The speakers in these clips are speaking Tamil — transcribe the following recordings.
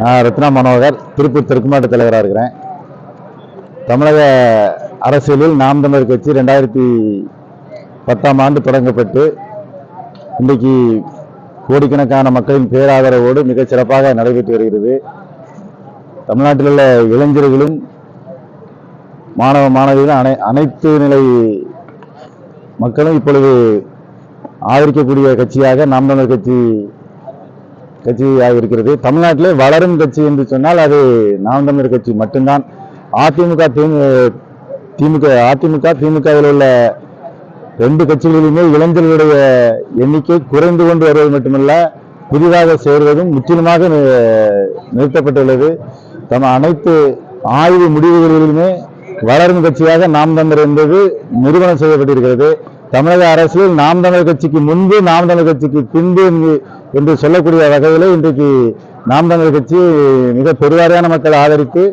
நான் ரத்னா மனோகர், திருப்பூர் தெற்கு மாவட்ட தலைவராக இருக்கிறேன். தமிழக அரசியலில் நாம் தமிழர் கட்சி 2010ஆம் ஆண்டு தொடங்கப்பட்டு இன்றைக்கு கோடிக்கணக்கான மக்களின் பேராதரவோடு மிகச் சிறப்பாக நடைபெற்று வருகிறது. தமிழ்நாட்டில் உள்ள இளைஞர்களும் மாணவ மாணவிகளும் அனைத்து நிலை மக்களும் இப்பொழுது ஆதரிக்கக்கூடிய கட்சியாக நாம் தமிழர் கட்சியாக இருக்கிறது. தமிழ்நாட்டிலே வளரும் கட்சி என்று சொன்னால் அது நாம் தமிழர் கட்சி மட்டும்தான். திமுகவில் உள்ள ரெண்டு கட்சிகளிலுமே இளைஞர்களுடைய எண்ணிக்கை குறைந்து கொண்டு வருவது மட்டுமல்ல, புதிதாக சேர்வதும் முற்றிலுமாக நிறுத்தப்பட்டுள்ளது. அனைத்து ஆய்வு முடிவுகளிலுமே வளரும் கட்சியாக நாம் தமிழர் என்பது நிறுவனம் செய்யப்பட்டிருக்கிறது. தமிழக அரசியல் நாம் தமிழர் கட்சிக்கு முன்பு, நாம் தமிழர் கட்சிக்கு பின்பு என்று சொல்லக்கூடிய வகையில் இன்றைக்கு நாம் தமிழர் கட்சி மிக பெருவாரியான மக்கள் ஆதரித்து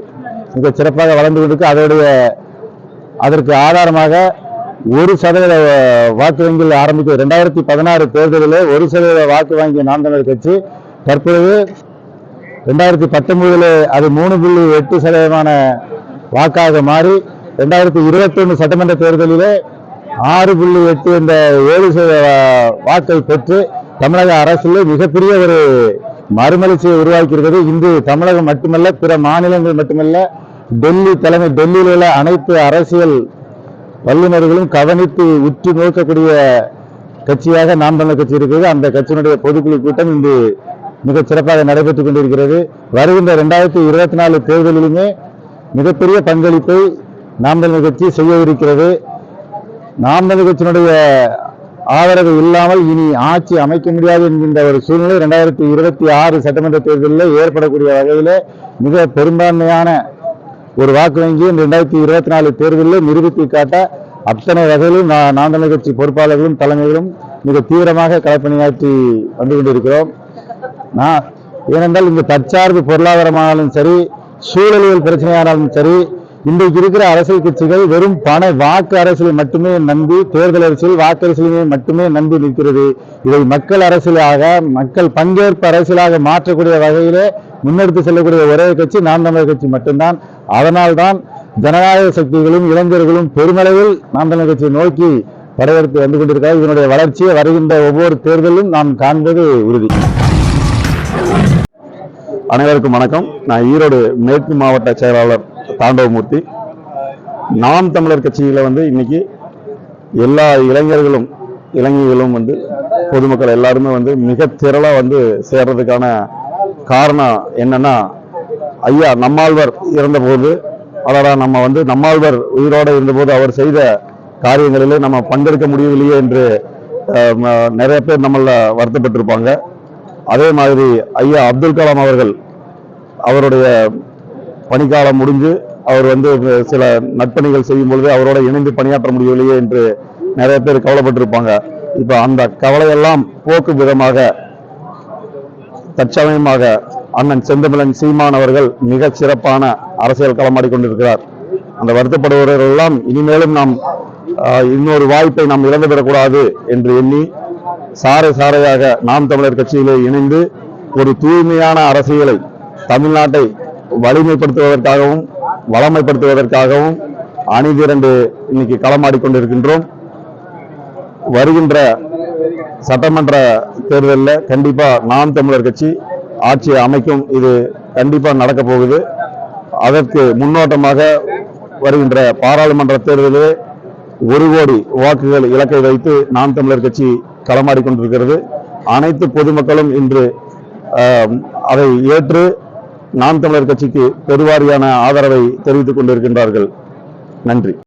மிக சிறப்பாக வளர்ந்து கொண்டிருக்கு. அதற்கு ஆதாரமாக 1% வாக்கு வங்கியில் ஆரம்பிக்க 2016 தேர்தலில் 1% வாக்கு வாங்கிய நாம் தமிழர் கட்சி தற்பொழுது 2019 அது 3.8% வாக்காக மாறி 2021 சட்டமன்ற தேர்தலிலே 6.8 என்ற 7% வாக்கை பெற்று தமிழக அரசில் மிகப்பெரிய ஒரு மறுமலர்ச்சியை உருவாக்கியிருக்கிறது. இன்று தமிழகம் மட்டுமல்ல, பிற மாநிலங்கள் மட்டுமல்ல, டெல்லியில் உள்ள அனைத்து அரசியல் வல்லுநர்களும் கவனித்து உற்று நோக்கக்கூடிய கட்சியாக நாம் தமிழர் கட்சி இருக்கிறது. அந்த கட்சியினுடைய பொதுக்குழு கூட்டம் இன்று மிகச் சிறப்பாக நடைபெற்றுக் கொண்டிருக்கிறது. வருகின்ற 2024 தேர்தலிலுமே மிகப்பெரிய பங்களிப்பை நாம் தமிழர் கட்சி செய்ய இருக்கிறது. நாம் தமிழர் கட்சியினுடைய ஆதரவு இல்லாமல் இனி ஆட்சி அமைக்க முடியாது என்கின்ற ஒரு சூழ்நிலை 2026 சட்டமன்ற தேர்தலில் ஏற்படக்கூடிய வகையில் மிக பெரும்பான்மையான ஒரு வாக்கு வங்கி 2024 தேர்தலில் நிரூபித்து காட்ட அத்தனை வகையிலும் நாம் தமிழர் கட்சி பொறுப்பாளர்களும் தலைமைகளும் மிக தீவிரமாக களப்பணியாற்றி வந்து கொண்டிருக்கிறோம். ஏனென்றால் இங்கு தற்சார்பு பொருளாதாரமானாலும் சரி, சூழலியல் பிரச்சனையானாலும் சரி, இன்றைக்கு இருக்கிற அரசியல் கட்சிகள் வெறும் பண வாக்கு அரசியலை மட்டுமே நம்பி, தேர்தல் அரசியல் வாக்கு அரசியலை மட்டுமே நம்பி நிற்கிறது. இதை மக்கள் அரசியலாக, மக்கள் பங்கேற்பு அரசியலாக மாற்றக்கூடிய வகையிலே முன்னெடுத்து செல்லக்கூடிய ஒரே கட்சி நாம் தமிழர் கட்சி மட்டும்தான். அதனால்தான் ஜனநாயக சக்திகளும் இளைஞர்களும் பெருமளவில் நாம் தமிழர் கட்சியை நோக்கி படையெடுத்து வந்து கொண்டிருக்கிறார். இதனுடைய வளர்ச்சியை வருகின்ற ஒவ்வொரு தேர்தலும் நாம் காண்பது உறுதி. அனைவருக்கும் வணக்கம். நான் ஈரோடு மேற்கு மாவட்ட செயலாளர் தாண்டவமூர்த்தி. நாம் தமிழர் கட்சியில இன்னைக்கு எல்லா இளைஞர்களும் பொதுமக்கள் எல்லாருமே மிக திரளா சேர்றதுக்கான காரணம் என்னன்னா, ஐயா நம்மாழ்வார் இறந்தபோது, நம்ம நம்மாழ்வார் உயிரோடு இருந்தபோது அவர் செய்த காரியங்களிலே நம்ம பங்கெடுக்க முடியவில்லையே என்று நிறைய பேர் நம்மள வருத்தப்பட்டிருப்பாங்க. அதே மாதிரி ஐயா அப்துல் கலாம் அவருடைய பணிக்காலம் முடிஞ்சு அவர் சில நற்பணிகள் செய்யும் பொழுது அவரோட இணைந்து பணியாற்ற முடியவில்லையே என்று நிறைய பேர் கவலைப்பட்டிருப்பாங்க. இப்ப அந்த கவலையெல்லாம் போக்கும் விதமாக தற்சமயமாக அண்ணன் செந்தமிழன் சீமான் அவர்கள் மிக சிறப்பான அரசியல் களமாடி கொண்டிருக்கிறார். அந்த வருத்தப்படுபவர்கள் எல்லாம் இனிமேலும் நாம் இன்னொரு வாய்ப்பை நாம் இழந்துவிடக்கூடாது என்று எண்ணி சாரையாக நாம் தமிழர் கட்சியிலே இணைந்து ஒரு தூய்மையான அரசியலை தமிழ்நாட்டை வலிமைப்படுத்துவதற்காகவும் வளமைப்படுத்துவதற்காகவும் அணிதிரண்டு இன்னைக்கு களமாடிக்கொண்டிருக்கின்றோம். வருகின்ற சட்டமன்ற தேர்தலில் கண்டிப்பா நாம் தமிழர் கட்சி ஆட்சியை அமைக்கும். இது கண்டிப்பா நடக்க போகுது. அதற்கு முன்னோட்டமாக வருகின்ற பாராளுமன்ற தேர்தலில் 1 கோடி வாக்குகள் இலக்கை வைத்து நாம் தமிழர் கட்சி களமாடிக்கொண்டிருக்கிறது. அனைத்து பொதுமக்களும் இன்று அதை ஏற்று நாம் தமிழர் கட்சிக்கு பெருவாரியான ஆதரவை தெரிவித்துக் கொண்டிருக்கின்றார்கள். நன்றி.